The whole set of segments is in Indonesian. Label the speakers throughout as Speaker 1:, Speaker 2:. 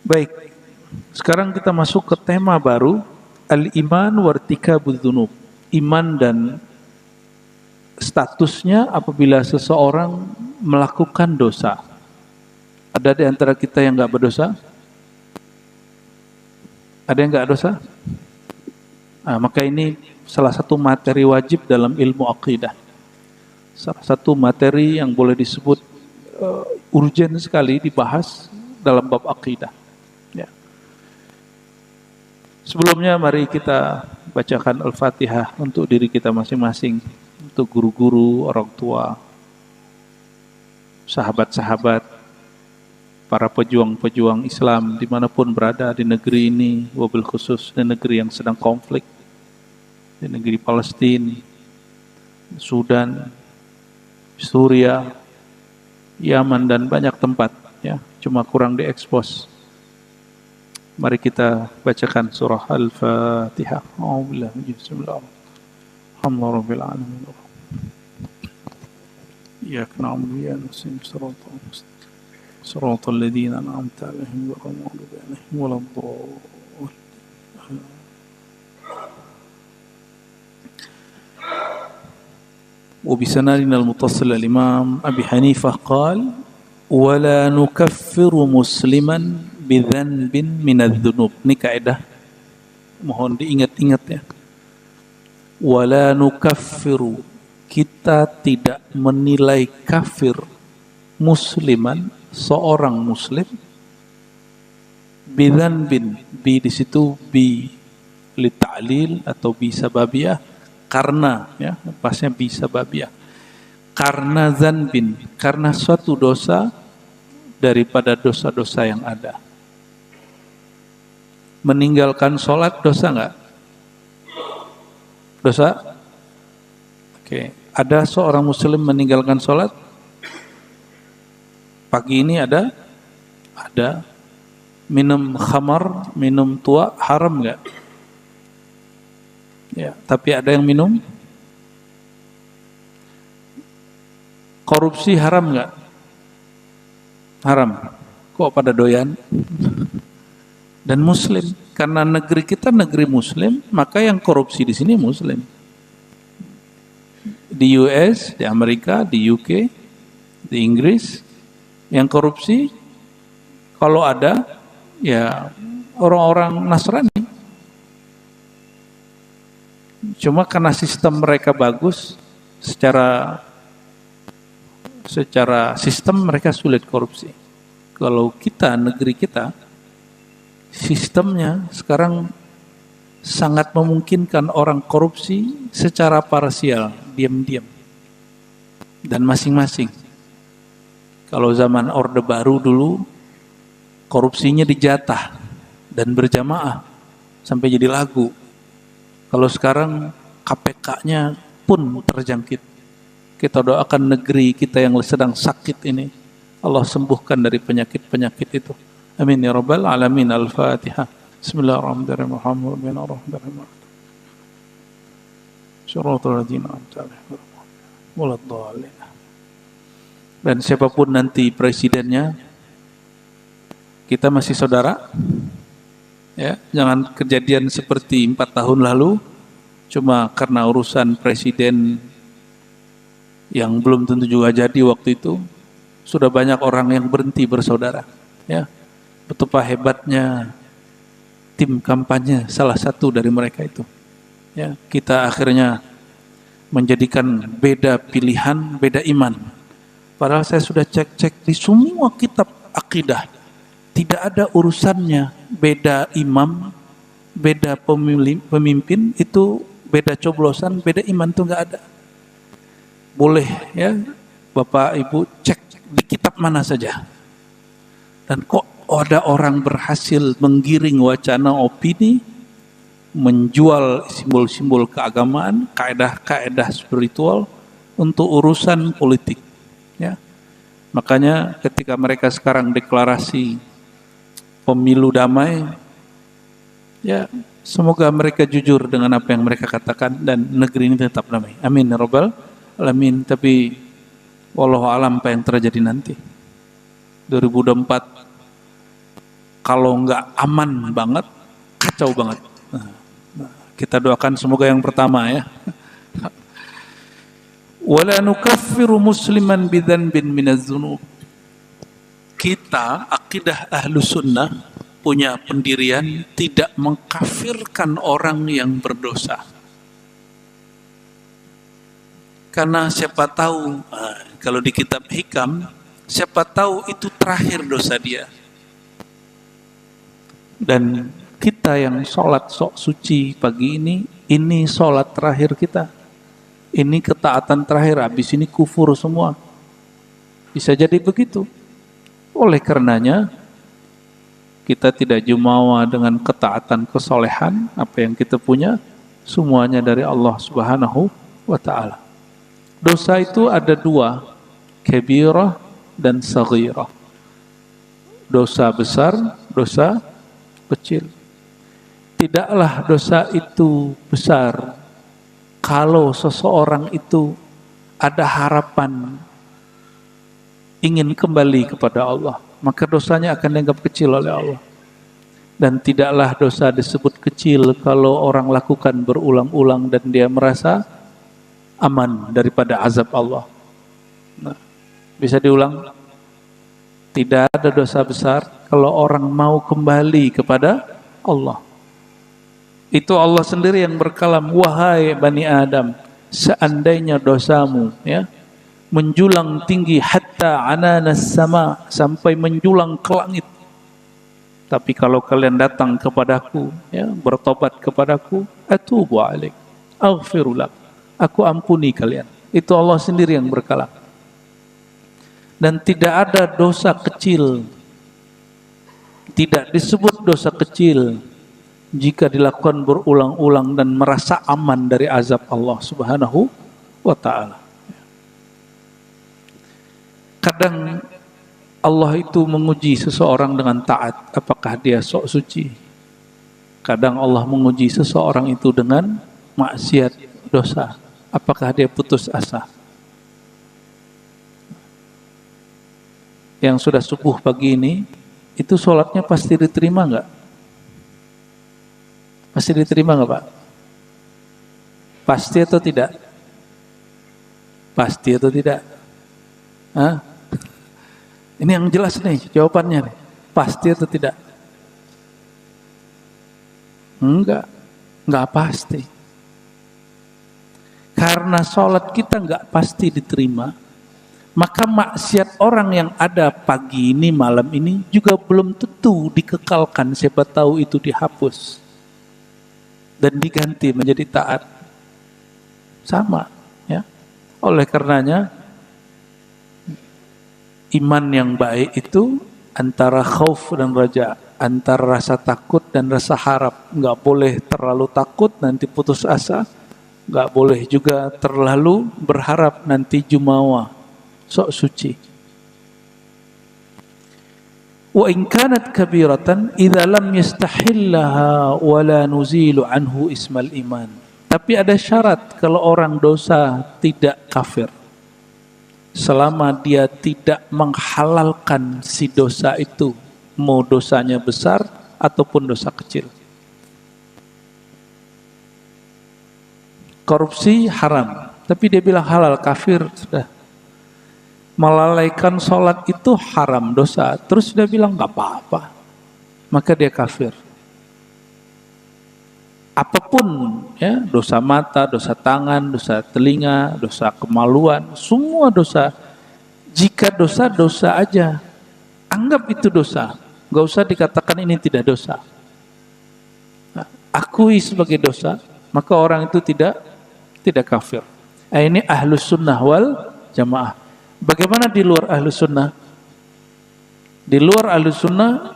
Speaker 1: Baik, sekarang kita masuk ke tema baru, al-iman wartikabudz dzunub. Iman dan statusnya apabila seseorang melakukan dosa. Ada di antara kita yang nggak berdosa? Ada yang nggak dosa? Maka ini salah satu materi wajib dalam ilmu akidah. Salah satu materi yang boleh disebut urgen sekali dibahas dalam bab akidah. Ya. Sebelumnya mari kita bacakan Al-Fatihah untuk diri kita masing-masing, untuk guru-guru, orang tua, sahabat-sahabat, para pejuang-pejuang Islam dimanapun berada di negeri ini, wabil khusus di negeri yang sedang konflik, di negeri Palestina, Sudan, Suriah, Yaman dan banyak tempat, ya, cuma kurang diekspos. Mari kita bacakan surah Al-Fatihah. A'udzubillahi Alhamdulillahirabbil alamin. Iyyaka na'budu wa iyyaka nasta'in. صراط الذين أنعمت عليهم غير المغضوب عليهم ولا الضالين. وبسندنا المتصل الإمام أبي حنيفة قال ولا نكفر مسلما بذنب من الذنوب. Ini kaidah mohon diingat-ingat ya. Wala nukaffiru, kita tidak menilai kafir musliman, seorang muslim, bidzanbin, bi di situ bi li ta'lil atau bi sababiyah, karena, ya, pasnya bi sababiyah, karena zanbin, karena suatu dosa daripada dosa-dosa yang ada. Meninggalkan sholat dosa enggak? Dosa? Oke, ada seorang muslim meninggalkan sholat? Pagi ini ada minum khamar, minum tua, haram nggak? Ya, tapi ada yang minum. Korupsi haram nggak? Haram. Kok pada doyan? Dan muslim, karena negeri kita negeri muslim, maka yang korupsi di sini muslim. Di US, di Amerika, di UK, di Inggris, yang korupsi kalau ada ya orang-orang Nasrani. Cuma karena sistem mereka bagus, secara sistem mereka sulit korupsi. Kalau kita, negeri kita, sistemnya sekarang sangat memungkinkan orang korupsi secara parsial, diam-diam. Dan masing-masing. Kalau zaman Orde Baru dulu, korupsinya dijatah dan berjamaah sampai jadi lagu. Kalau sekarang KPK-nya pun terjangkit. Kita doakan negeri kita yang sedang sakit ini, Allah sembuhkan dari penyakit-penyakit itu. Amin ya rabbal alamin. Al-Fatihah. Bismillahirrahmanirrahim. Syaratul ladzina an'amta 'alaihim waladdallin. Dan siapapun nanti presidennya, kita masih saudara. Ya, jangan kejadian seperti 4 tahun lalu, cuma karena urusan presiden yang belum tentu juga jadi waktu itu, sudah banyak orang yang berhenti bersaudara. Ya, betapa hebatnya tim kampanye salah satu dari mereka itu. Ya, kita akhirnya menjadikan beda pilihan, beda iman. Padahal saya sudah cek-cek di semua kitab akidah. Tidak ada urusannya beda imam, beda pemimpin, itu beda coblosan, beda iman, itu enggak ada. Boleh ya, Bapak Ibu cek di kitab mana saja. Dan kok ada orang berhasil menggiring wacana opini, menjual simbol-simbol keagamaan, kaedah-kaedah spiritual untuk urusan politik. Ya. Makanya ketika mereka sekarang deklarasi pemilu damai, ya semoga mereka jujur dengan apa yang mereka katakan dan negeri ini tetap damai. Amin ya rabbal alamin. Tapi wallahu alam apa yang terjadi nanti. 2024 kalau nggak aman banget, kacau banget. Kita doakan semoga yang pertama ya. Wala nukaffiru musliman bidzanbin minadz dzunub. Kita akidah Ahlus Sunnah punya pendirian tidak mengkafirkan orang yang berdosa. Karena siapa tahu, kalau di kitab Hikam, siapa tahu itu terakhir dosa dia. Dan kita yang sholat sok suci pagi ini sholat terakhir kita. Ini ketaatan terakhir, habis ini kufur semua. Bisa jadi begitu. Oleh karenanya, kita tidak jumawa dengan ketaatan kesolehan, apa yang kita punya, semuanya dari Allah Subhanahu wa Ta'ala. Dosa itu ada dua, kabirah dan saghirah. Dosa besar, dosa kecil. Tidaklah dosa itu besar kalau seseorang itu ada harapan ingin kembali kepada Allah, maka dosanya akan dianggap kecil oleh Allah. Dan tidaklah dosa disebut kecil kalau orang lakukan berulang-ulang dan dia merasa aman daripada azab Allah. Nah, bisa diulang? Tidak ada dosa besar kalau orang mau kembali kepada Allah. Itu Allah sendiri yang berkalam, wahai Bani Adam, seandainya dosamu ya menjulang tinggi hatta ananas sama, sampai menjulang ke langit, tapi kalau kalian datang kepadaku ya, bertobat kepadaku, atubu alaik, aghfirulak, aku ampuni kalian. Itu Allah sendiri yang berkalam. Dan tidak ada dosa kecil, tidak disebut dosa kecil jika dilakukan berulang-ulang dan merasa aman dari azab Allah Subhanahu wa Ta'ala. Kadang Allah itu menguji seseorang dengan taat, apakah dia sok suci. Kadang Allah menguji seseorang itu dengan maksiat, dosa, apakah dia putus asa. Yang sudah subuh pagi ini, itu sholatnya pasti diterima nggak? Pasti diterima nggak Pak? Pasti atau tidak? Pasti atau tidak? Hah? Ini yang jelas nih jawabannya nih. Pasti atau tidak? Enggak pasti. Karena sholat kita enggak pasti diterima, maka maksiat orang yang ada pagi ini, malam ini juga belum tentu dikekalkan. Siapa tahu itu dihapus dan diganti menjadi taat. Sama ya. Oleh karenanya iman yang baik itu antara khauf dan raja, antara rasa takut dan rasa harap. Enggak boleh terlalu takut nanti putus asa, enggak boleh juga terlalu berharap nanti jumawa, sok suci. Wa in kanat kabiratan idza lam yastahillaha wa la nuzilu anhu ismal iman. Tapi ada syarat kalau orang dosa tidak kafir, selama dia tidak menghalalkan si dosa itu, mau dosanya besar ataupun dosa kecil. Korupsi haram, tapi dia bilang halal, kafir sudah. Melalaikan sholat itu haram, dosa, terus dia bilang nggak apa-apa, maka dia kafir. Apapun ya, dosa mata, dosa tangan, dosa telinga, dosa kemaluan, semua dosa. Jika dosa aja, anggap itu dosa, nggak usah dikatakan ini tidak dosa. Nah, akui sebagai dosa, maka orang itu tidak kafir. Nah, ini Ahlus Sunnah wal Jamaah. Bagaimana di luar Ahlus Sunnah? Di luar Ahlus Sunnah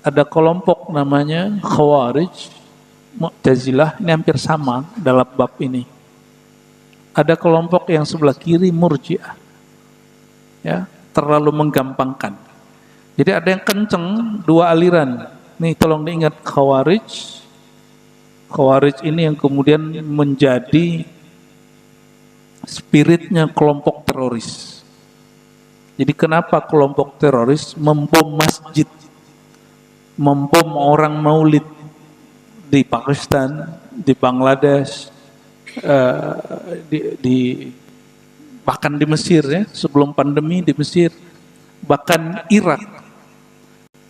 Speaker 1: ada kelompok namanya Khawarij, Mu'tazilah, ini hampir sama dalam bab ini. Ada kelompok yang sebelah kiri Murji'ah, ya, terlalu menggampangkan. Jadi ada yang kenceng, dua aliran. Nih tolong diingat, Khawarij ini yang kemudian menjadi spiritnya kelompok teroris. Jadi kenapa kelompok teroris membom masjid membom orang Maulid di Pakistan, di Bangladesh, bahkan di Mesir ya, sebelum pandemi di Mesir, bahkan Irak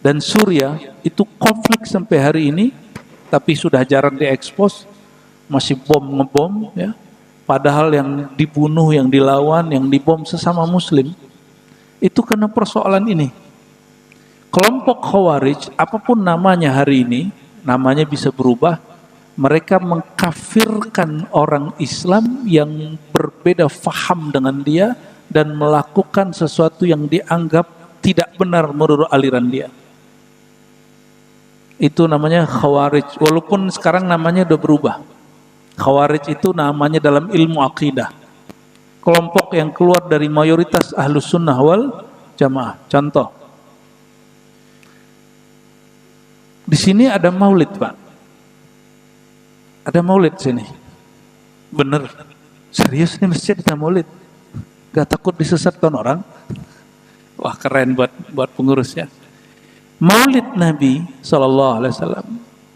Speaker 1: dan Suriah itu konflik sampai hari ini, tapi sudah jarang diekspos, masih ngebom ya. Padahal yang dibunuh, yang dilawan, yang dibom sesama Muslim, itu karena persoalan ini. Kelompok Khawarij, apapun namanya hari ini, namanya bisa berubah. Mereka mengkafirkan orang Islam yang berbeda faham dengan dia dan melakukan sesuatu yang dianggap tidak benar menurut aliran dia. Itu namanya Khawarij. Walaupun sekarang namanya udah berubah. Khawarij itu namanya dalam ilmu akidah. Kelompok yang keluar dari mayoritas Ahlus Sunnah wal Jamaah. Contoh. Di sini ada maulid, Pak. Ada maulid sini. Bener. Serius nih masjid ada maulid. Gak takut disesatkan orang? Wah, keren buat pengurusnya. Maulid Nabi SAW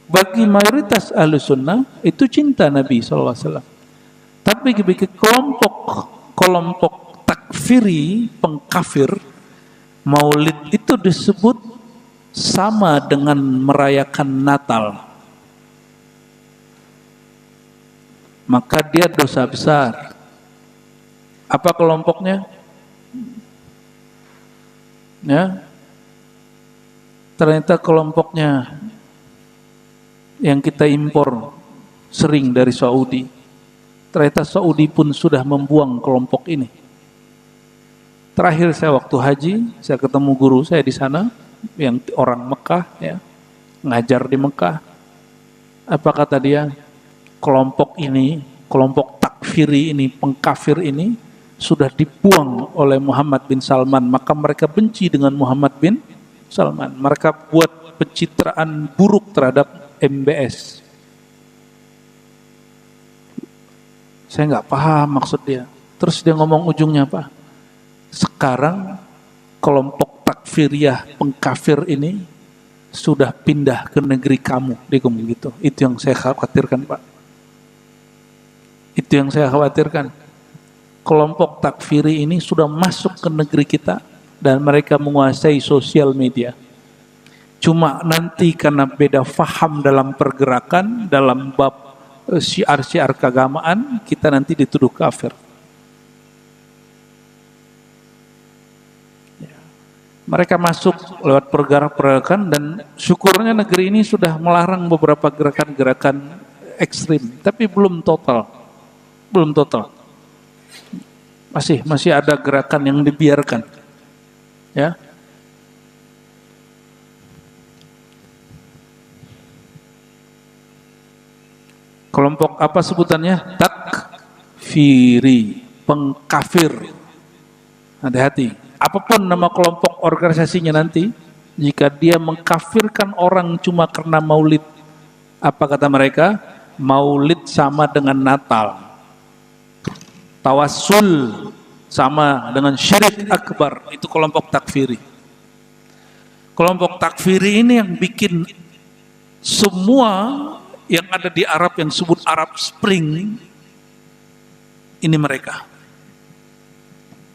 Speaker 1: bagi mayoritas ahlu sunnah itu cinta Nabi SAW. Tapi bagi kelompok takfiri, pengkafir, maulid itu disebut sama dengan merayakan Natal. Maka dia dosa besar. Apa kelompoknya? Ya. Ternyata kelompoknya yang kita impor sering dari Saudi. Ternyata Saudi pun sudah membuang kelompok ini. Terakhir saya waktu haji, saya ketemu guru saya di sana yang orang Mekah ya, ngajar di Mekah. Apa kata dia? Kelompok ini, kelompok takfiri ini, pengkafir ini sudah dibuang oleh Muhammad bin Salman, maka mereka benci dengan Muhammad bin Salman. Mereka buat pencitraan buruk terhadap MBS. Saya nggak paham maksud dia. Terus dia ngomong ujungnya apa? Sekarang kelompok takfiriyah pengkafir ini sudah pindah ke negeri kamu, dia ngomong gitu. Itu yang saya khawatirkan, Pak. Itu yang saya khawatirkan. Kelompok takfiri ini sudah masuk ke negeri kita dan mereka menguasai sosial media. Cuma nanti karena beda faham dalam pergerakan, dalam bab syiar-syiar keagamaan, kita nanti dituduh kafir. Mereka masuk lewat pergerakan dan syukurnya negeri ini sudah melarang beberapa gerakan-gerakan ekstrim, tapi belum total. Belum total. Masih ada gerakan yang dibiarkan. Ya. Kelompok apa sebutannya? Takfiri, pengkafir. Hati-hati. Apapun nama kelompok organisasinya nanti, jika dia mengkafirkan orang cuma karena maulid, apa kata mereka? Maulid sama dengan Natal. Tawassul sama dengan syirik akbar. Itu kelompok takfiri. Kelompok takfiri ini yang bikin semua yang ada di Arab yang disebut Arab Spring, ini mereka.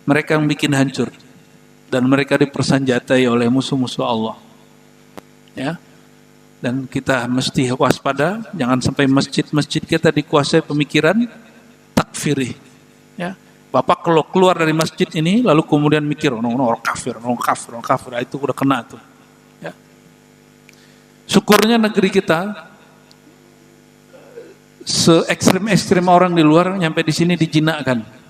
Speaker 1: Mereka yang bikin hancur. Dan mereka dipersenjatai oleh musuh-musuh Allah. Ya. Dan kita mesti waspada, jangan sampai masjid-masjid kita dikuasai pemikiran takfiri. Ya. Bapak kalau keluar dari masjid ini lalu kemudian mikir orang kafir, itu udah kena tuh. Ya. Syukurnya negeri kita se-ekstrim orang di luar nyampe di sini dijinakkan.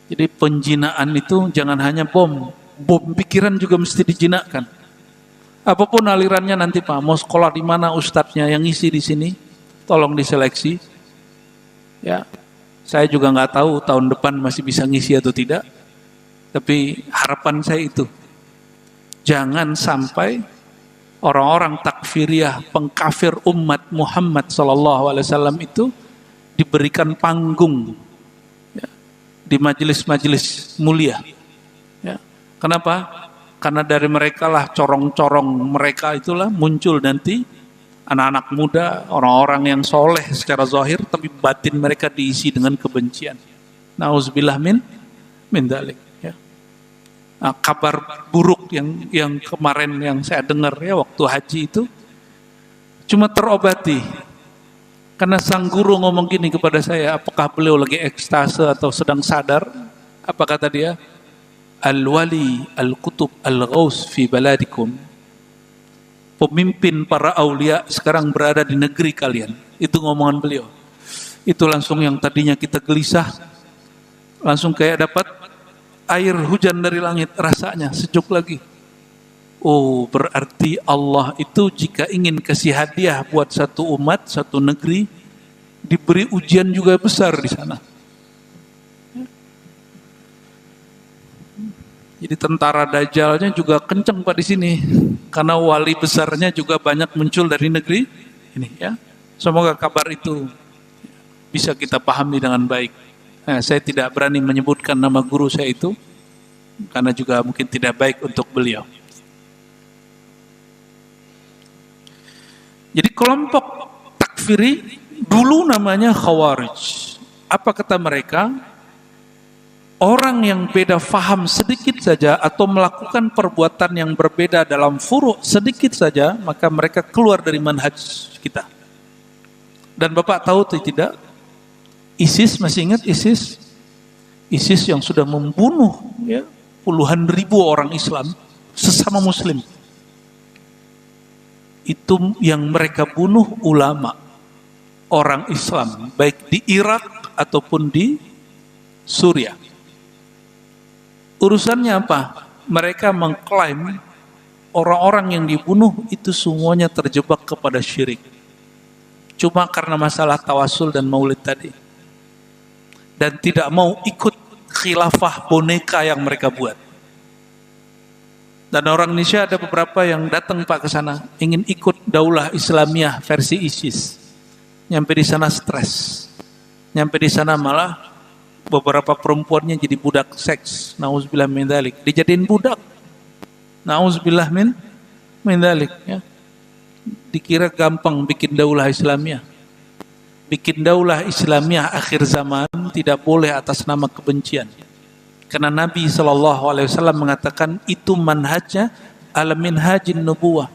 Speaker 1: Jadi penjinaan itu jangan hanya bom pikiran juga mesti dijinakkan. Apapun alirannya nanti Pak, mau sekolah di mana ustadznya yang ngisi di sini, tolong diseleksi. Ya, saya juga nggak tahu tahun depan masih bisa ngisi atau tidak. Tapi harapan saya itu, jangan sampai orang-orang takfiriyah, pengkafir umat Muhammad SAW itu diberikan panggung di majelis-majelis mulia. Ya. Kenapa? Karena dari mereka lah, corong-corong mereka itulah muncul nanti anak-anak muda, orang-orang yang soleh secara zahir, tapi batin mereka diisi dengan kebencian. Nauzubillah min dzalik. Ya. Nah, kabar buruk yang kemarin yang saya dengar ya waktu haji itu cuma terobati. Karena sang guru ngomong gini kepada saya, apakah beliau lagi ekstase atau sedang sadar? Apa kata dia? Al-wali al-kutub al-ghaus fi baladikum. Pemimpin para aulia sekarang berada di negeri kalian. Itu ngomongan beliau. Itu langsung yang tadinya kita gelisah, langsung kayak dapat air hujan dari langit, rasanya sejuk lagi. Oh, berarti Allah itu jika ingin kasih hadiah buat satu umat, satu negeri, diberi ujian juga besar di sana. Jadi tentara Dajjalnya juga kenceng Pak di sini, karena wali besarnya juga banyak muncul dari negeri ini ya. Semoga kabar itu bisa kita pahami dengan baik. Nah, saya tidak berani menyebutkan nama guru saya itu, karena juga mungkin tidak baik untuk beliau. Jadi kelompok takfiri dulu namanya Khawarij. Apa kata mereka? Orang yang beda faham sedikit saja atau melakukan perbuatan yang berbeda dalam furu' sedikit saja, maka mereka keluar dari manhaj kita. Dan Bapak tahu atau tidak, ISIS, masih ingat ISIS? ISIS yang sudah membunuh ya, puluhan ribu orang Islam, sesama Muslim. Itu yang mereka bunuh ulama, orang Islam, baik di Irak ataupun di Suriah. Urusannya apa? Mereka mengklaim orang-orang yang dibunuh itu semuanya terjebak kepada syirik. Cuma karena masalah tawasul dan maulid tadi. Dan tidak mau ikut khilafah boneka yang mereka buat. Dan orang Indonesia ada beberapa yang datang Pak ke sana, ingin ikut daulah Islamiyah versi ISIS. Nyampe di sana stres. Nyampe di sana malah beberapa perempuannya jadi budak seks. Nauzubillah min dzalik. Dijadiin budak. Nauzubillah min dzalik ya. Dikira gampang bikin daulah Islamiyah. Bikin daulah Islamiyah akhir zaman tidak boleh atas nama kebencian. Karena Nabi SAW mengatakan itu manhajnya ala minhajin nubuwah.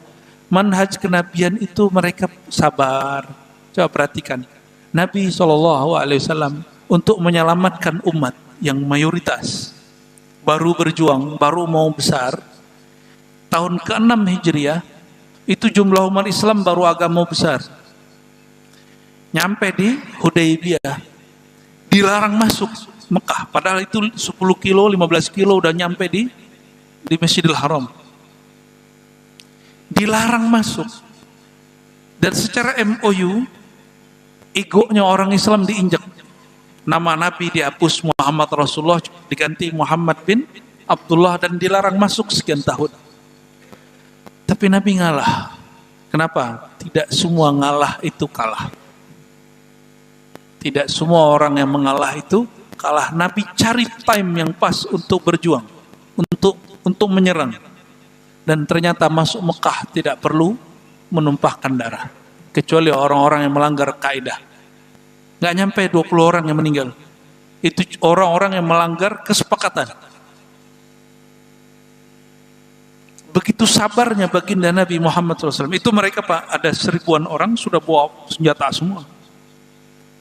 Speaker 1: Manhaj kenabian itu mereka sabar. Coba perhatikan. Nabi SAW untuk menyelamatkan umat yang mayoritas baru berjuang, baru mau besar, tahun ke-6 Hijriah, itu jumlah umat Islam baru agak mau besar. Nyampe di Hudaybiyah, dilarang masuk Mekah, padahal itu 10 kilo, 15 kilo udah nyampe di Masjidil Haram. Dilarang masuk. Dan secara MOU, egonya orang Islam diinjak. Nama Nabi dihapus, Muhammad Rasulullah diganti Muhammad bin Abdullah, dan dilarang masuk sekian tahun. Tapi Nabi ngalah. Kenapa? Tidak semua ngalah itu kalah. Tidak semua orang yang mengalah itu kalah. Nabi cari time yang pas untuk berjuang, untuk menyerang. Dan ternyata masuk Mekah tidak perlu menumpahkan darah, kecuali orang-orang yang melanggar kaidah. Nggak nyampe 20 orang yang meninggal. Itu orang-orang yang melanggar kesepakatan. Begitu sabarnya baginda Nabi Muhammad SAW. Itu mereka Pak, ada 1000-an orang sudah bawa senjata semua.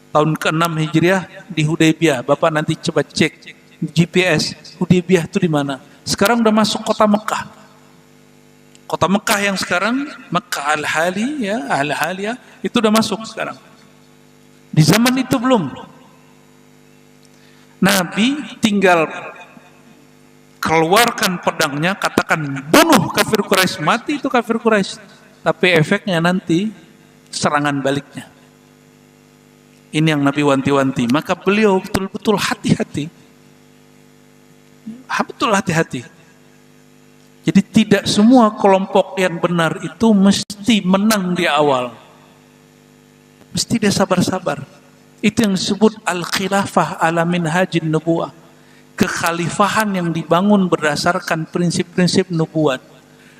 Speaker 1: Tahun ke-6 Hijriah di Hudaybiyah. Bapak nanti coba cek GPS Hudaybiyah itu di mana. Sekarang udah masuk kota Mekah. Kota Mekah yang sekarang Mekah Al-Hali ya, Al-Haliyah itu udah masuk sekarang. Di zaman itu belum. Nabi tinggal keluarkan pedangnya, katakan bunuh kafir Quraisy, mati itu kafir Quraisy. Tapi efeknya nanti serangan baliknya. Ini yang Nabi wanti-wanti. Maka beliau betul-betul hati-hati. Betul hati-hati. Jadi tidak semua kelompok yang benar itu mesti menang di awal. Mesti dia sabar-sabar. Itu yang disebut al-khilafah ala minhajin nubuwah. kekhalifahan yang dibangun berdasarkan prinsip-prinsip nubuat.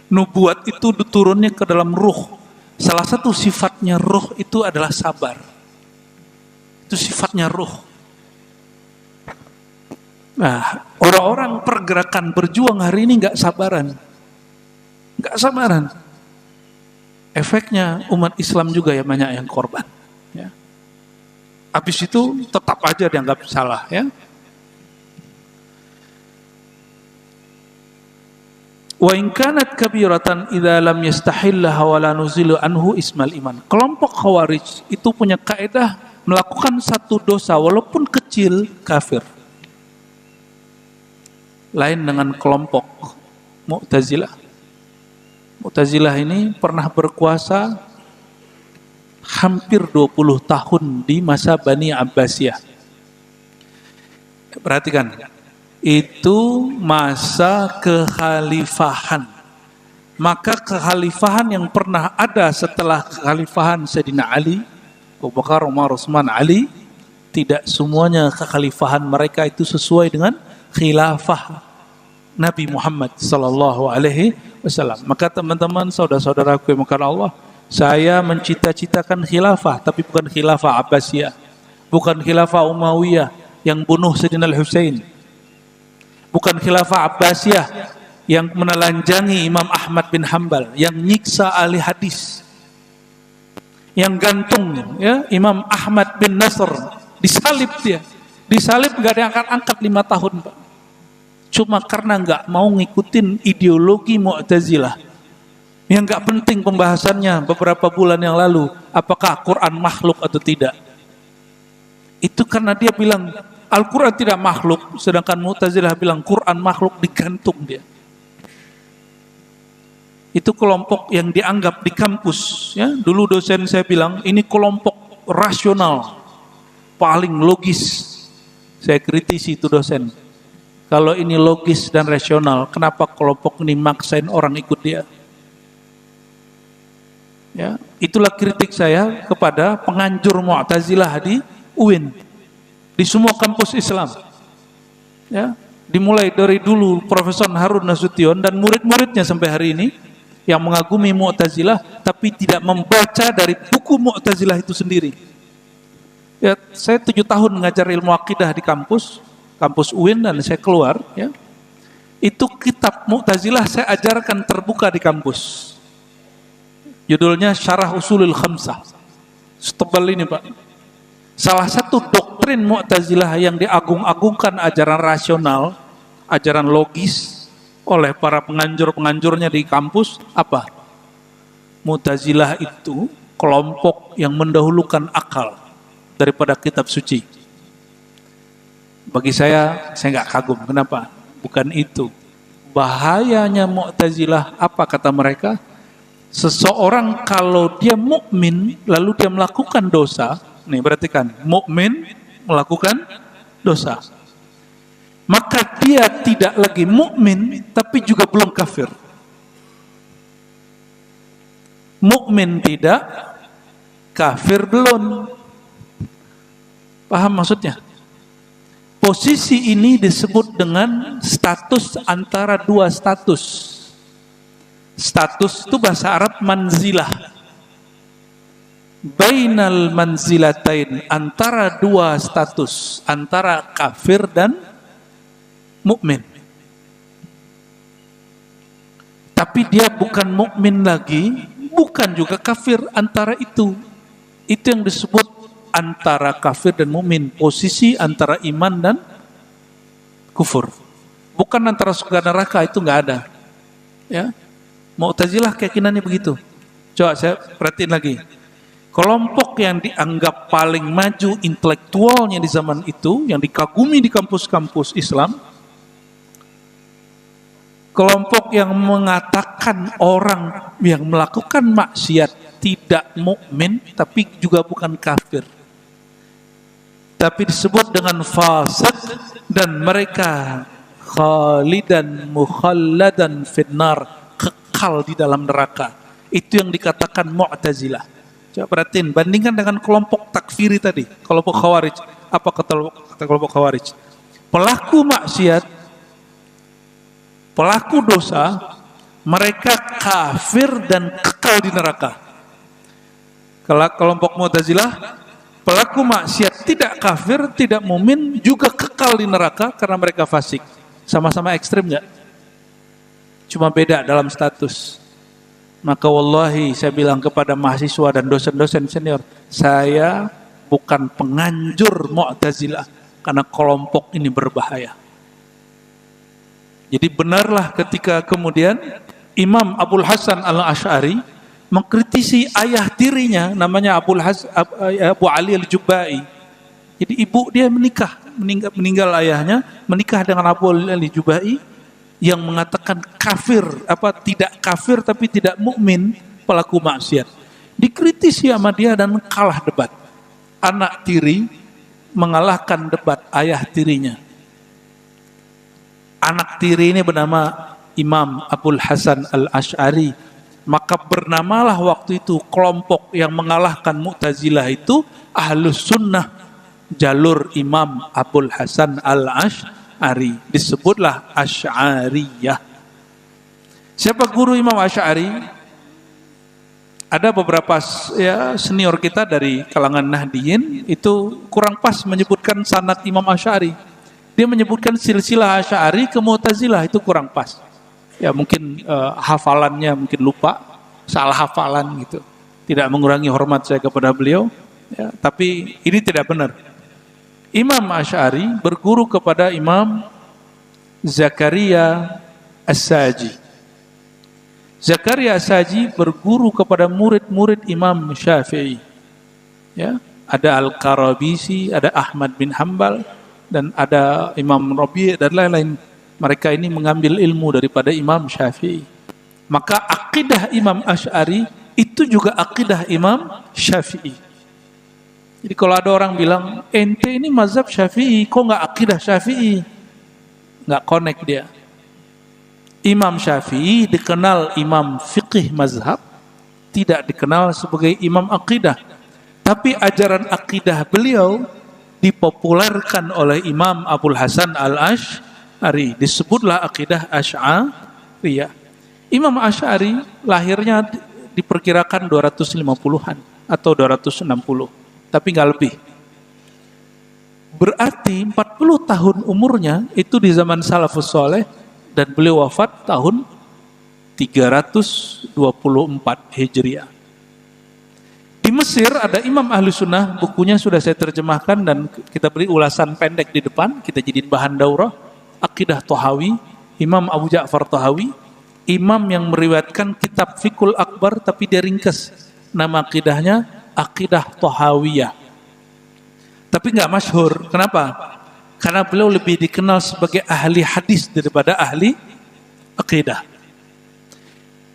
Speaker 1: Nubuat itu turunnya ke dalam ruh. Salah satu sifatnya ruh itu adalah sabar. Itu sifatnya ruh. Nah, orang-orang pergerakan berjuang hari ini nggak sabaran. Nggak sabaran. Efeknya umat Islam juga ya banyak yang korban. Ya. Habis itu tetap aja dianggap salah. Ya. Wa in kanat kabiratan idza lam yastahillaha wa la nuzilu anhu ismal iman. Kelompok Khawarij itu punya kaidah melakukan satu dosa walaupun kecil kafir. Lain dengan kelompok Mu'tazilah. Mu'tazilah ini pernah berkuasa hampir 20 tahun di masa Bani Abbasiyah. Perhatikan, itu masa kekhalifahan. Maka kekhalifahan yang pernah ada setelah kekhalifahan Sayyidina Ali, Abu Bakar, Umar, Utsman, Ali, tidak semuanya kekhalifahan mereka itu sesuai dengan khilafah Nabi Muhammad sallallahu alaihi wasallam. Maka teman-teman, saudara-saudaraku yang dimuliakan Allah, saya mencita-citakan khilafah, tapi bukan khilafah Abbasiyah, bukan khilafah Umayyah yang bunuh Sayyidina Al-Husain, bukan khilafah Abbasiyah yang menelanjangi Imam Ahmad bin Hanbal, yang nyiksa ahli hadis, yang gantung ya Imam Ahmad bin Nasr, disalib dia. Disalib gak diangkat-angkat 5 tahun, Pak. Cuma karena gak mau ngikutin ideologi Mu'tazilah. Yang gak penting pembahasannya beberapa bulan yang lalu, apakah Quran makhluk atau tidak. Itu karena dia bilang Al-Quran tidak makhluk, sedangkan Mu'tazilah bilang Quran makhluk, digantung dia. Itu kelompok yang dianggap di kampus. Ya, dulu dosen saya bilang, ini kelompok rasional, paling logis. Saya kritisi itu dosen. Kalau ini logis dan rasional, kenapa kelompok ini maksain orang ikut dia? Ya, itulah kritik saya kepada penganjur Mu'tazilah di UIN. Di semua kampus Islam, ya, dimulai dari dulu Profesor Harun Nasution dan murid-muridnya sampai hari ini yang mengagumi Mu'tazilah, tapi tidak membaca dari buku Mu'tazilah itu sendiri. Ya, saya 7 tahun mengajar ilmu akidah di kampus UIN dan saya keluar. Ya, itu kitab Mu'tazilah saya ajarkan terbuka di kampus. Judulnya Syarah Usulul Khamsah. Setebal ini, Pak. Salah satu doktrin Mu'tazilah yang diagung-agungkan ajaran rasional, ajaran logis oleh para penganjur-penganjurnya di kampus, apa? Mu'tazilah itu kelompok yang mendahulukan akal daripada kitab suci. Bagi saya nggak kagum. Kenapa? Bukan itu. Bahayanya Mu'tazilah, apa kata mereka? Seseorang kalau dia mukmin lalu dia melakukan dosa, nih perhatikan, mukmin melakukan dosa, maka dia tidak lagi mukmin tapi juga belum kafir. Mukmin tidak, kafir belum. Paham maksudnya? Posisi ini disebut dengan status antara dua status. Status itu bahasa Arab manzilah. Bainal manzilatain, antara dua status, antara kafir dan mukmin. Tapi dia bukan mukmin lagi, bukan juga kafir, antara itu. Itu yang disebut antara kafir dan mukmin, posisi antara iman dan kufur. Bukan antara surga dan neraka, itu nggak ada. Ya, Mu'tazilah keyakinannya begitu. Coba saya perhatiin lagi. Kelompok yang dianggap paling maju intelektualnya di zaman itu, yang dikagumi di kampus-kampus Islam, kelompok yang mengatakan orang yang melakukan maksiat tidak mukmin, tapi juga bukan kafir, tapi disebut dengan fasik, dan mereka khalidan mukhalladan finnar, kekal di dalam neraka. Itu yang dikatakan Mu'tazilah. Coba perhatiin, bandingkan dengan kelompok takfiri tadi, kelompok Khawarij. Apa kata kelompok Khawarij? pelaku maksiat, pelaku dosa, mereka kafir dan kekal di neraka. Kalau kelompok Mu'tazilah, pelaku maksiat tidak kafir, tidak mukmin, juga kekal di neraka karena mereka fasik. Sama-sama ekstrim nggak? Cuma beda dalam status. Maka wallahi saya bilang kepada mahasiswa dan dosen-dosen senior, saya bukan penganjur Mu'tazilah karena kelompok ini berbahaya. Jadi benarlah ketika kemudian Imam Abul Hasan Al-Asy'ari mengkritisi ayah tirinya, namanya Abu Ali Al-Jubai. Jadi ibu dia meninggal ayahnya, menikah dengan Abu Ali Al-Jubai yang mengatakan kafir, tidak kafir tapi tidak mukmin, pelaku maksiat. Dikritisi sama dia dan kalah debat. Anak tiri mengalahkan debat ayah tirinya. Anak tiri ini bernama Imam Abul Hasan Al-Asy'ari. Maka bernamalah waktu itu kelompok yang mengalahkan Mu'tazilah itu Ahlus Sunnah, jalur Imam Abul Hasan Al-Asy'ari. Disebutlah Asy'ariyah. Siapa guru Imam Asy'ari? Ada beberapa senior kita dari kalangan Nahdiyin itu kurang pas menyebutkan sanad Imam Asy'ari. Dia menyebutkan silsilah Asy'ari ke Mu'tazilah, itu kurang pas. Ya mungkin hafalannya mungkin lupa, salah hafalan gitu. Tidak mengurangi hormat saya kepada beliau, ya, tapi ini tidak benar. Imam Asy'ari berguru kepada Imam Zakaria As-Saji. Zakaria As-Saji berguru kepada murid-murid Imam Syafi'i. Ya, ada Al-Qarabisi, ada Ahmad bin Hanbal, dan ada Imam Rabi' dan lain-lain. Mereka ini mengambil ilmu daripada Imam Syafi'i. Maka akidah Imam Asy'ari itu juga akidah Imam Syafi'i. Jadi kalau ada orang bilang, ente ini mazhab Syafi'i, kok nggak akidah Syafi'i? Nggak connect dia. Imam Syafi'i dikenal imam fiqih mazhab, tidak dikenal sebagai imam akidah. Tapi ajaran akidah beliau dipopulerkan oleh Imam Abul Hasan Al-Asy'ari, disebutlah akidah Asy'ariyah. Imam Asy'ari lahirnya diperkirakan 250-an atau 260, tapi nggak lebih. Berarti 40 tahun umurnya itu di zaman salafus soleh, dan beliau wafat tahun 324 Hijriah. Di Mesir ada Imam Ahlu Sunnah, bukunya sudah saya terjemahkan dan kita beri ulasan pendek di depan, kita jadiin bahan daurah. Aqidah Thahawi, Imam Abu Ja'far Thahawi, imam yang meriwayatkan kitab Fiqhul Akbar tapi dia ringkas. Nama akidahnya Aqidah Thahawiyah. Tapi nggak masyhur. Kenapa? Karena beliau lebih dikenal sebagai ahli hadis daripada ahli akidah.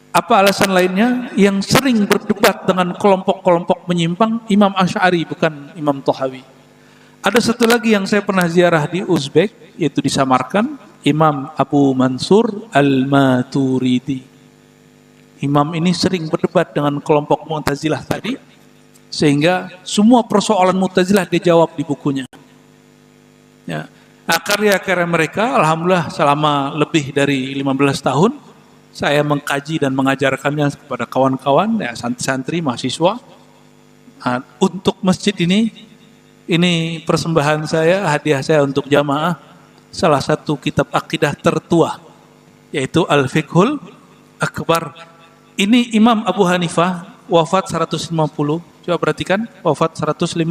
Speaker 1: Apa alasan lainnya? Yang sering berdebat dengan kelompok-kelompok menyimpang Imam Asy'ari, bukan Imam Thahawi. Ada satu lagi yang saya pernah ziarah di Uzbek, yaitu di Samarkand, Imam Abu Mansur Al-Maturidi. Imam ini sering berdebat dengan kelompok Mu'tazilah tadi, sehingga semua persoalan Mu'tazilah dia jawab di bukunya. Ya. Nah, karya-karya mereka, alhamdulillah selama lebih dari 15 tahun, saya mengkaji dan mengajarkannya kepada kawan-kawan, ya, santri-santri, mahasiswa. Nah, untuk masjid ini persembahan saya, hadiah saya untuk jamaah, salah satu kitab akidah tertua, yaitu Al-Fiqhul Akbar. Ini Imam Abu Hanifah, wafat 150, coba perhatikan, wafat 150.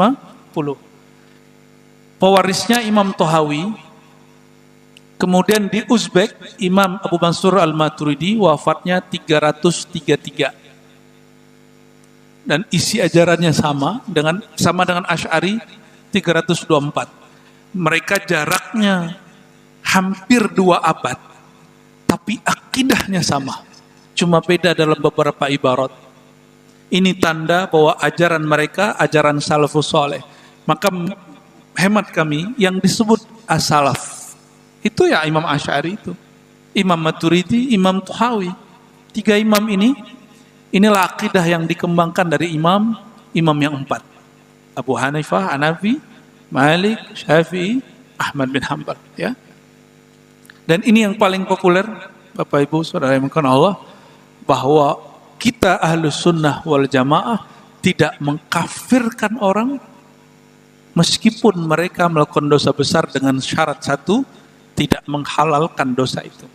Speaker 1: Pewarisnya Imam Thahawi. Kemudian di Uzbek, Imam Abu Mansur Al-Maturidi, wafatnya 333. Dan isi ajarannya sama dengan Asy'ari, 324. Mereka jaraknya hampir 2 abad, tapi akidahnya sama. Cuma beda dalam beberapa ibarat. Ini tanda bahwa ajaran mereka ajaran salafus saleh. Maka hemat kami yang disebut as-salaf itu ya Imam Asy'ari itu, Imam Maturidi, Imam Thahawi. 3 imam inilah akidah yang dikembangkan dari imam yang 4. Abu Hanifah, Hanafi, Malik, Syafi'i, Ahmad bin Hanbal, ya. Dan ini yang paling populer, Bapak Ibu Saudara yang dimuliakan Allah, bahwa kita Ahlus Sunnah wal Jamaah tidak mengkafirkan orang meskipun mereka melakukan dosa besar dengan syarat satu, tidak menghalalkan dosa itu.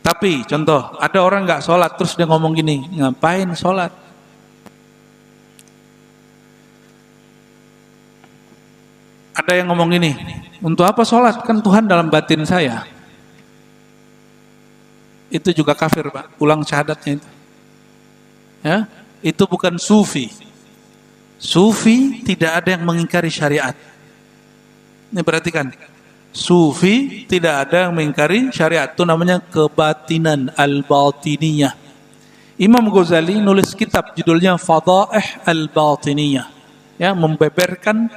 Speaker 1: Tapi contoh, ada orang nggak sholat terus dia ngomong gini, ngapain sholat? Ada yang ngomong gini, untuk apa sholat? Kan Tuhan dalam batin saya. Itu juga kafir, Pak. Ulang syahadatnya itu. Ya, itu bukan sufi. Sufi tidak ada yang mengingkari syariat. Ini perhatikan. Sufi tidak ada yang mengingkari syariat. Itu namanya kebatinan, al-batiniyah. Imam Ghazali nulis kitab judulnya Fadaih al-Batiniyah. Ya, membeberkan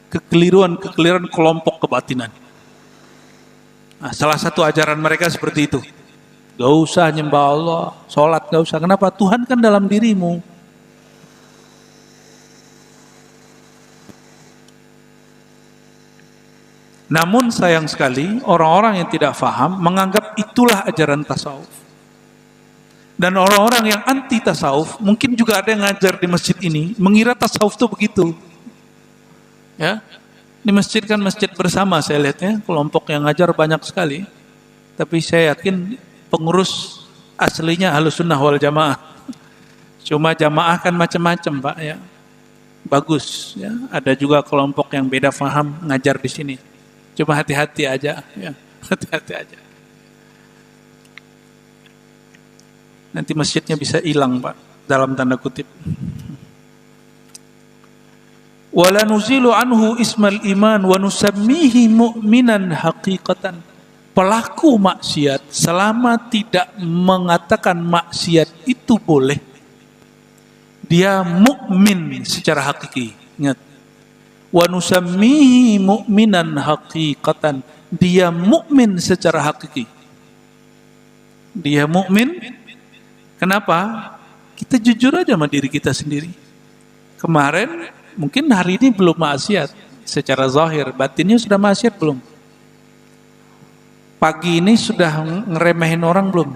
Speaker 1: kekeliruan kelompok kebatinan. Nah, salah satu ajaran mereka seperti itu. Gak usah nyembah Allah, sholat gak usah. Kenapa? Tuhan kan dalam dirimu. Namun sayang sekali orang-orang yang tidak faham menganggap itulah ajaran tasawuf. Dan orang-orang yang anti tasawuf, mungkin juga ada yang ngajar di masjid ini, mengira tasawuf itu begitu. Ya, di masjid kan masjid bersama saya lihat ya, kelompok yang ngajar banyak sekali. Tapi saya yakin pengurus aslinya Ahlus Sunnah wal Jamaah. Cuma jamaah kan macam-macam, Pak, ya. Bagus ya, ada juga kelompok yang beda faham ngajar di sini. Cuma hati-hati aja ya, hati-hati aja. Nanti masjidnya bisa hilang, Pak, dalam tanda kutip. Wala nuzilu anhu ismal iman wa nusammihi mu'minan haqiqatan. Pelaku maksiat selama tidak mengatakan maksiat itu boleh, dia mukmin secara hakiki. Ingat, wa nusammihi mu'minan haqiqatan, dia mukmin secara hakiki. Dia mukmin. Kenapa? Kita jujur aja sama diri kita sendiri. Kemarin mungkin hari ini belum maksiat secara zahir, batinnya sudah maksiat belum? Pagi ini sudah ngeremehin orang belum?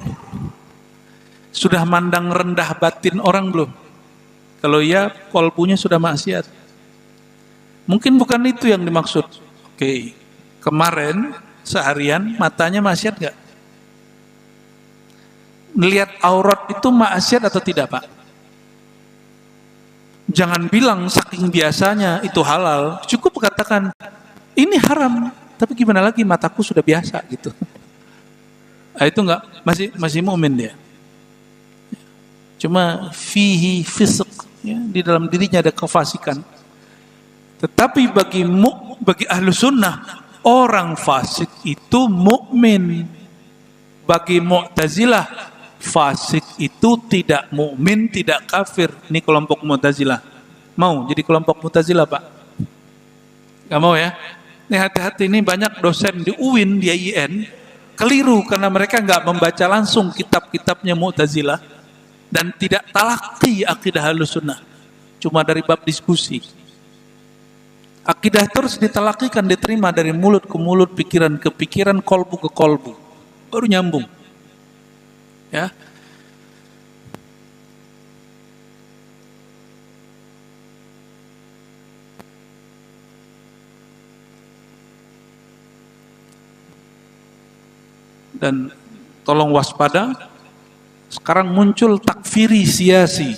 Speaker 1: Sudah mandang rendah batin orang belum? Kalau iya, kolbunya sudah maksiat. Mungkin bukan itu yang dimaksud. Oke, kemarin seharian matanya maksiat gak? Melihat aurat itu maksiat atau tidak, Pak? Jangan bilang saking biasanya itu halal. Cukup katakan ini haram, tapi gimana lagi mataku sudah biasa gitu. Nah, itu enggak, masih mukmin dia. Cuma fihi fisq, ya, di dalam dirinya ada kefasikan. Tetapi bagi ahlu sunnah, orang fasik itu mukmin. Bagi Mu'tazilah, fasik itu tidak mukmin, tidak kafir. Ini kelompok Mu'tazilah. Mau jadi kelompok Mu'tazilah, Pak? Gak mau ya? Ini hati-hati, ini banyak dosen di UIN, di IAIN, keliru karena mereka nggak membaca langsung kitab-kitabnya Mu'tazilah dan tidak talaqi akidah Ahlussunnah. Cuma dari bab diskusi. Akidah terus ditalakikan, diterima dari mulut ke mulut, pikiran ke pikiran, kolbu ke kolbu. Baru nyambung. Ya. Dan tolong waspada, sekarang muncul takfiri siasi.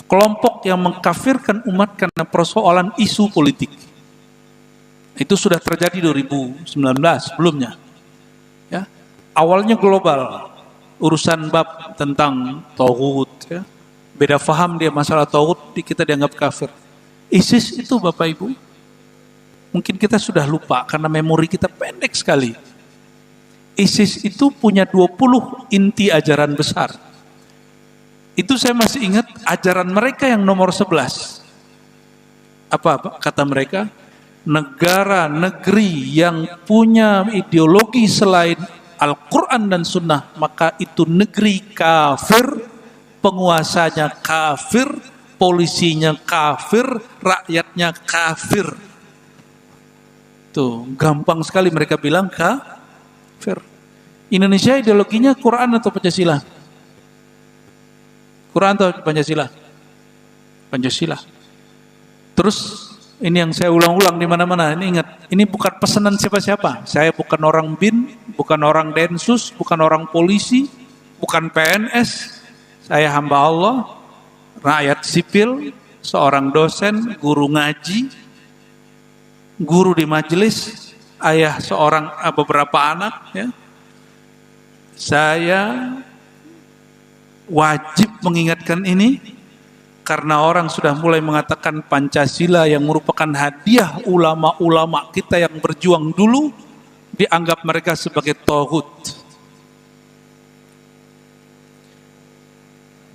Speaker 1: Kelompok yang mengkafirkan umat karena persoalan isu politik. Itu sudah terjadi 2019 sebelumnya. Ya. Awalnya global, urusan bab tentang tauhid, ya. Beda faham dia masalah tauhid, kita dianggap kafir. ISIS itu Bapak Ibu, mungkin kita sudah lupa karena memori kita pendek sekali. ISIS itu punya 20 inti ajaran besar. Itu saya masih ingat ajaran mereka yang nomor 11. Apa kata mereka? Negara, negeri yang punya ideologi selain Al-Quran dan Sunnah, maka itu negeri kafir, penguasanya kafir, polisinya kafir, rakyatnya kafir. Tuh, gampang sekali mereka bilang kafir. Indonesia ideologinya Quran atau Pancasila? Quran atau Pancasila? Pancasila. Terus ini yang saya ulang-ulang di mana-mana. Ini ingat, ini bukan pesanan siapa-siapa. Saya bukan orang BIN, bukan orang Densus, bukan orang polisi, bukan PNS. Saya hamba Allah, rakyat sipil, seorang dosen, guru ngaji, guru di majelis, ayah seorang beberapa anak. Ya. Saya wajib mengingatkan ini. Karena orang sudah mulai mengatakan Pancasila yang merupakan hadiah ulama-ulama kita yang berjuang dulu, dianggap mereka sebagai tauhid.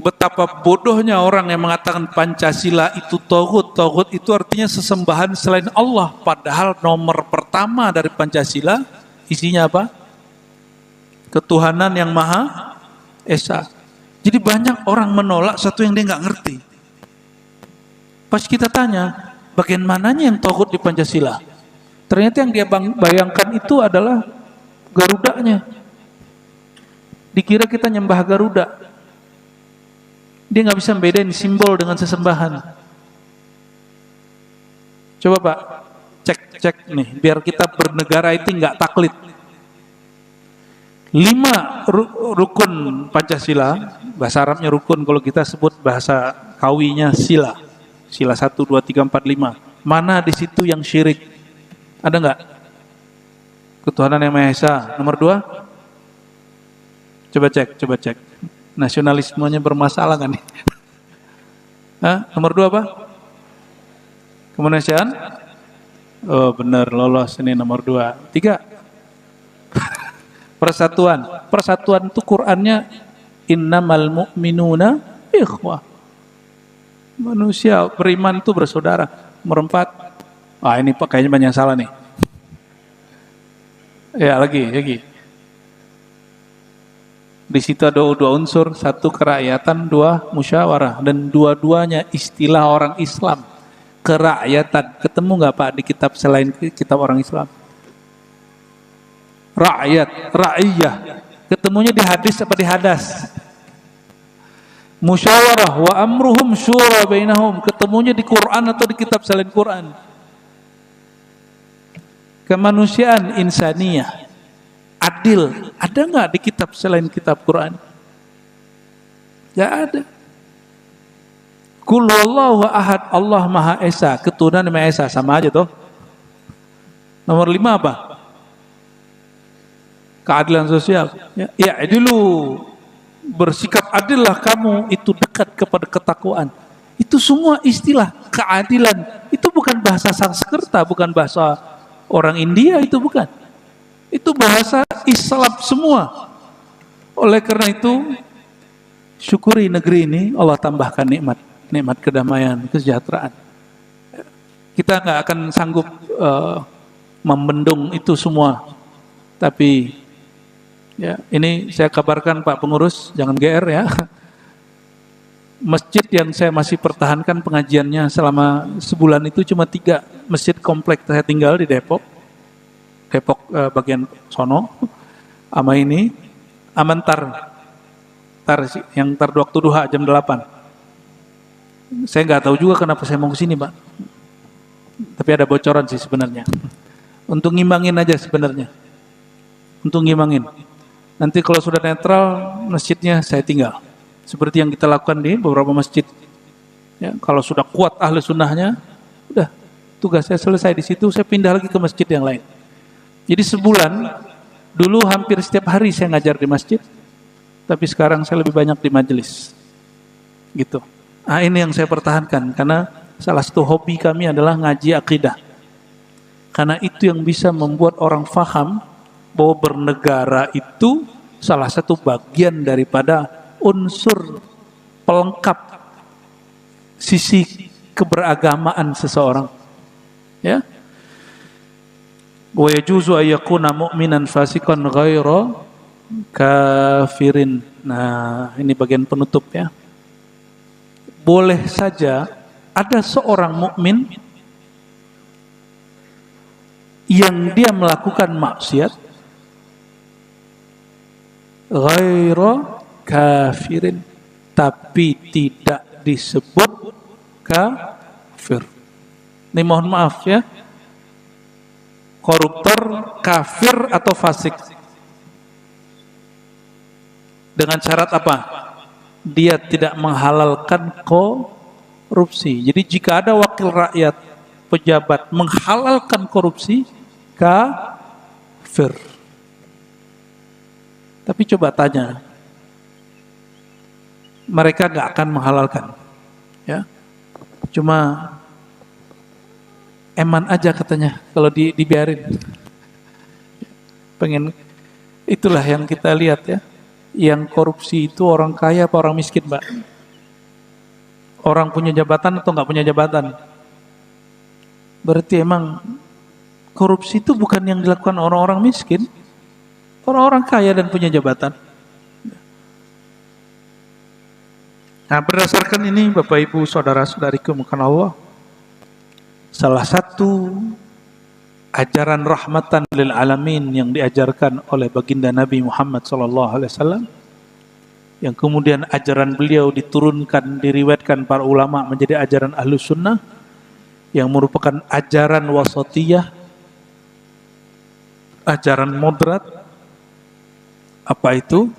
Speaker 1: Betapa bodohnya orang yang mengatakan Pancasila itu tauhid. Tauhid itu artinya sesembahan selain Allah. Padahal nomor pertama dari Pancasila isinya apa? Ketuhanan yang Maha Esa. Jadi banyak orang menolak satu yang dia nggak ngerti. Pas kita tanya, bagian mananya yang tauhid di Pancasila? Ternyata yang dia bayangkan itu adalah Garudanya. Dikira kita nyembah Garuda. Dia nggak bisa membedain simbol dengan sesembahan. Coba Pak, cek nih, biar kita bernegara itu nggak taklid. 5 rukun Pancasila, bahasa Arabnya rukun, kalau kita sebut bahasa Kawinya sila. Sila 1, 2, 3, 4, 5. Mana di situ yang syirik? Ada nggak? Ketuhanan yang Maha Esa. Nomor 2? Coba cek. Nasionalismenya bermasalah kan nih? Nomor 2 apa? Kemanusiaan? Oh benar, lolos ini nomor 2. 3? Persatuan. Persatuan itu Qur'annya innamal mu'minuna ikhwah. Manusia beriman itu bersaudara. Nomor 4. Ini Pak kayaknya banyak salah nih. Ya lagi. Di situ ada 2 unsur, 1 kerakyatan, 2 musyawarah, dan dua-duanya istilah orang Islam. Kerakyatan ketemu nggak Pak di kitab selain kitab orang Islam? Rakyat, ra'iyah, ketemunya di hadis apa di hadas? Musyawarah wa amruhum syura bainahum, ketemunya di Quran atau di kitab selain Quran? Kemanusiaan insaniyah, adil, ada nggak di kitab selain kitab Quran? Nggak ada. Qul huwallahu ahad, Allah Maha Esa, ketuhanan Maha Esa, sama aja toh. Nomor 5 apa? Keadilan sosial. Ya dulu. Bersikap adillah kamu, itu dekat kepada ketakwaan. Itu semua istilah keadilan. Itu bukan bahasa Sanskerta, bukan bahasa orang India, itu bukan. Itu bahasa Islam semua. Oleh karena itu, syukuri negeri ini, Allah tambahkan nikmat kedamaian, kesejahteraan. Kita nggak akan sanggup membendung itu semua. Tapi ya, ini saya kabarkan Pak Pengurus, jangan GR ya. Masjid yang saya masih pertahankan pengajiannya selama sebulan itu cuma 3 masjid komplek. Saya tinggal di Depok bagian sono, sama ini, Amantar, yang waktu duha jam 8. Saya nggak tahu juga kenapa saya mau ke sini Pak. Tapi ada bocoran sih sebenarnya. Untuk ngimbangin aja sebenarnya. Untuk ngimbangin. Nanti kalau sudah netral, masjidnya saya tinggal. Seperti yang kita lakukan di beberapa masjid. Ya, kalau sudah kuat ahli sunnahnya, udah tugas saya selesai di situ, saya pindah lagi ke masjid yang lain. Jadi sebulan, dulu hampir setiap hari saya ngajar di masjid, tapi sekarang saya lebih banyak di majelis. Gitu. Ini yang saya pertahankan, karena salah satu hobi kami adalah ngaji akidah. Karena itu yang bisa membuat orang faham bahwa bernegara itu salah satu bagian daripada unsur pelengkap sisi keberagamaan seseorang. Ya. Wa yajuzu ay yakuna mu'minan fasiqan ghaira kafirin. Nah, ini bagian penutup ya. Boleh saja ada seorang mukmin yang dia melakukan maksiat ghairu kafirin, tapi tidak disebut kafir. Ini mohon maaf ya, koruptor kafir atau fasik? Dengan syarat apa? Dia tidak menghalalkan korupsi. Jadi jika ada wakil rakyat, pejabat menghalalkan korupsi, kafir. Tapi coba tanya, mereka nggak akan menghalalkan, ya. Cuma eman aja katanya kalau dibiarin. Pengen, itulah yang kita lihat ya. Yang korupsi itu orang kaya apa orang miskin, Mbak? Orang punya jabatan atau nggak punya jabatan? Berarti emang korupsi itu bukan yang dilakukan orang-orang miskin, orang-orang kaya dan punya jabatan. Nah, berdasarkan ini Bapak Ibu saudara-saudariku mukana Allah, salah satu ajaran rahmatan lil alamin yang diajarkan oleh baginda Nabi Muhammad SAW, yang kemudian ajaran beliau diturunkan, diriwayatkan para ulama menjadi ajaran Ahlus Sunnah, yang merupakan ajaran wasatiyah, ajaran moderat. Apa itu?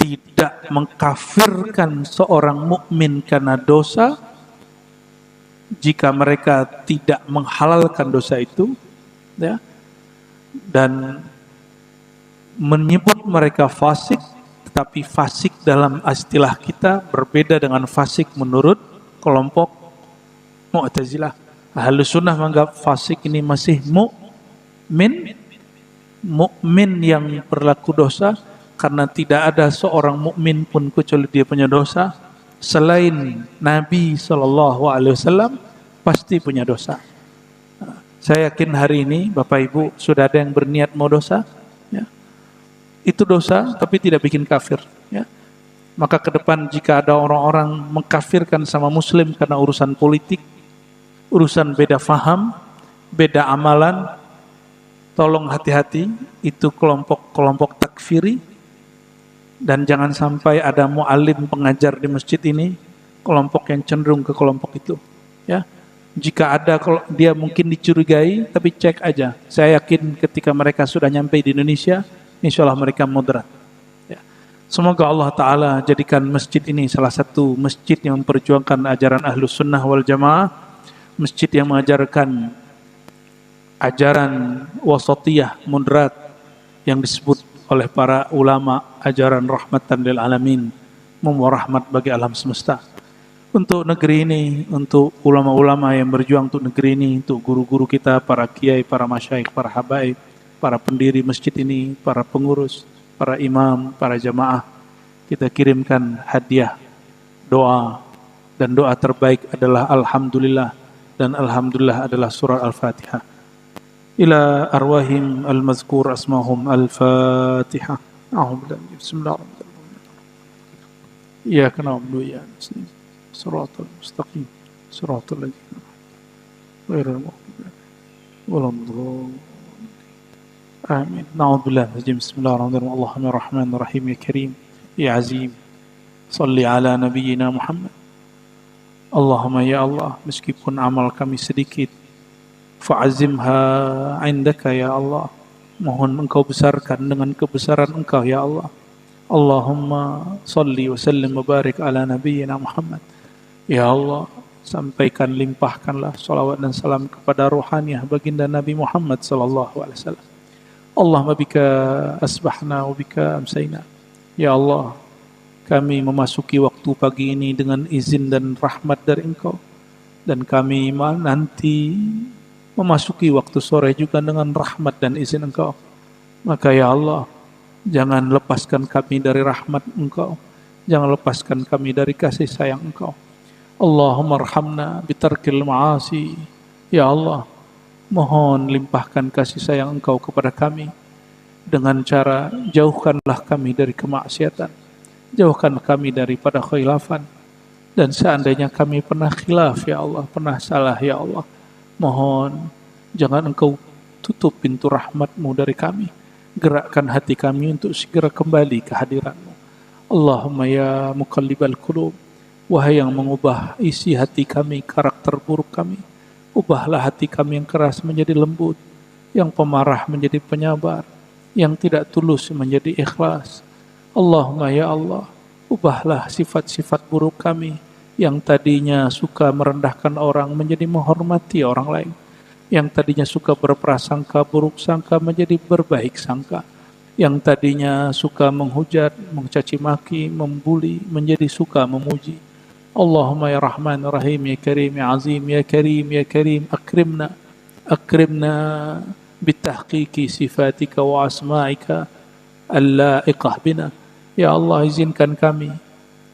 Speaker 1: Tidak mengkafirkan seorang mukmin karena dosa jika mereka tidak menghalalkan dosa itu, ya, dan menyebut mereka fasik, tetapi fasik dalam istilah kita berbeda dengan fasik menurut kelompok Mu'tazilah. Ahlus Sunnah menganggap fasik ini masih mukmin yang berlaku dosa, karena tidak ada seorang mukmin pun kecuali dia punya dosa. Selain Nabi SAW pasti punya dosa. Saya yakin hari ini Bapak Ibu sudah ada yang berniat mau dosa, ya. Itu dosa tapi tidak bikin kafir, ya. Maka ke depan jika ada orang-orang mengkafirkan sama muslim karena urusan politik, urusan beda faham, beda amalan, tolong hati-hati, itu kelompok-kelompok takfiri. Dan jangan sampai ada mu'alim pengajar di masjid ini kelompok yang cenderung ke kelompok itu, ya. Jika ada, kalau dia mungkin dicurigai, tapi cek aja. Saya yakin ketika mereka sudah nyampe di Indonesia, insya Allah mereka moderat, ya. Semoga Allah Ta'ala jadikan masjid ini salah satu masjid yang memperjuangkan ajaran Ahlus Sunnah wal Jamaah, masjid yang mengajarkan ajaran wasatiyah moderat yang disebut oleh para ulama ajaran rahmatan lil alamin, membawa rahmat bagi alam semesta. Untuk negeri ini, untuk ulama-ulama yang berjuang untuk negeri ini, untuk guru-guru kita, para kiai, para masyaikh, para habaib, para pendiri masjid ini, para pengurus, para imam, para jamaah, kita kirimkan hadiah doa, dan doa terbaik adalah alhamdulillah, dan alhamdulillah adalah surah Al-Fatihah. Ila arwahim al-mazkur asmahum al-Fatihah. Bismillahirrahmanirrahim. Iyyaka na'budu wa iyyaka nasta'in. Shiratal mustaqim. Shiratal ladzina ghairil maghdubi 'alaihim waladdallin. Amin. Na'udzubillahi minaz Bismillahirrahmanirrahim. Allahumma rahmanir rahim ya karim ya azim. Shalli ala nabiyyina Muhammad. Allahumma ya Allah, meskipun amal kami sedikit, fa'azimha indaka ya Allah, mohon engkau besarkan dengan kebesaran engkau ya Allah. Allahumma salli wa sallim wa barik ala nabiyyina Muhammad. Ya Allah, sampaikan, limpahkanlah salawat dan salam kepada ruhaniah baginda Nabi Muhammad sallallahu alaihi wasallam. Allahumma bika asbahna wa bika amsayna. Ya Allah, kami memasuki waktu pagi ini dengan izin dan rahmat dari engkau, dan kami nanti memasuki waktu sore juga dengan rahmat dan izin engkau. Maka ya Allah, jangan lepaskan kami dari rahmat engkau, jangan lepaskan kami dari kasih sayang engkau. Allahumma arhamna bitarkil ma'asi. Ya Allah, mohon limpahkan kasih sayang engkau kepada kami dengan cara jauhkanlah kami dari kemaksiatan, jauhkan kami daripada khilafan, dan seandainya kami pernah khilaf ya Allah, pernah salah ya Allah, mohon Jangan Engkau tutup pintu rahmat-Mu dari kami. Gerakkan hati kami untuk segera kembali ke hadirat-Mu. Allahumma ya muqallibal qulub, wahai yang mengubah isi hati kami, karakter buruk kami, ubahlah hati kami yang keras menjadi lembut, yang pemarah menjadi penyabar, yang tidak tulus menjadi ikhlas. Allahumma ya Allah, ubahlah sifat-sifat buruk kami, yang tadinya suka merendahkan orang menjadi menghormati orang lain, yang tadinya suka berprasangka buruk sangka menjadi berbaik sangka, yang tadinya suka menghujat, mencaci maki, membuli, menjadi suka memuji. Allahumma ya Rahman Rahim ya Karim ya Azim ya Karim ya Karim, akrimna bitahqiqi sifatika wa asma'ika al-la'iqah bina. Ya Allah, izinkan kami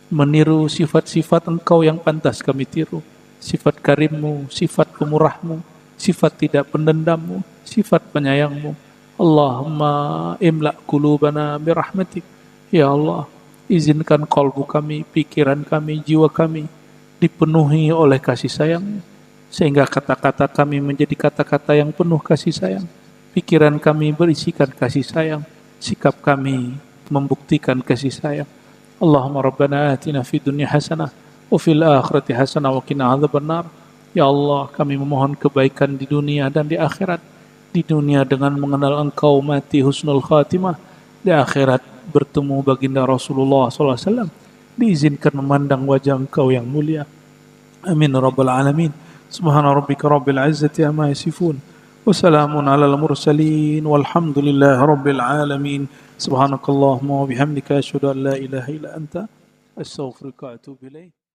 Speaker 1: meniru sifat-sifat Engkau yang pantas kami tiru, sifat karimmu, sifat pemurahmu, sifat tidak pendendammu, sifat penyayangmu. Allahumma imla' qulubana birahmatik. Ya Allah, izinkan kalbu kami, pikiran kami, jiwa kami dipenuhi oleh kasih sayang, sehingga kata-kata kami menjadi kata-kata yang penuh kasih sayang, pikiran kami berisikan kasih sayang, sikap kami membuktikan kasih sayang. Allahumma rabbana atina fid dunya hasanah wa fil akhirati hasanah wa qina adzabannar. Ya Allah, kami memohon kebaikan di dunia dan di akhirat. Di dunia dengan mengenal Engkau, mati husnul khatimah. Di akhirat bertemu baginda Rasulullah SAW, diizinkan memandang wajah Engkau yang mulia. Amin rabbal alamin. Subhana rabbika rabbil izzati amma yasifun, wa salamun alal mursalin, walhamdulillahi rabbil alamin. Subhanakallahumma wa bihamdika asyhadu an la ilaha illa anta astaghfiruka wa atubu ilaik.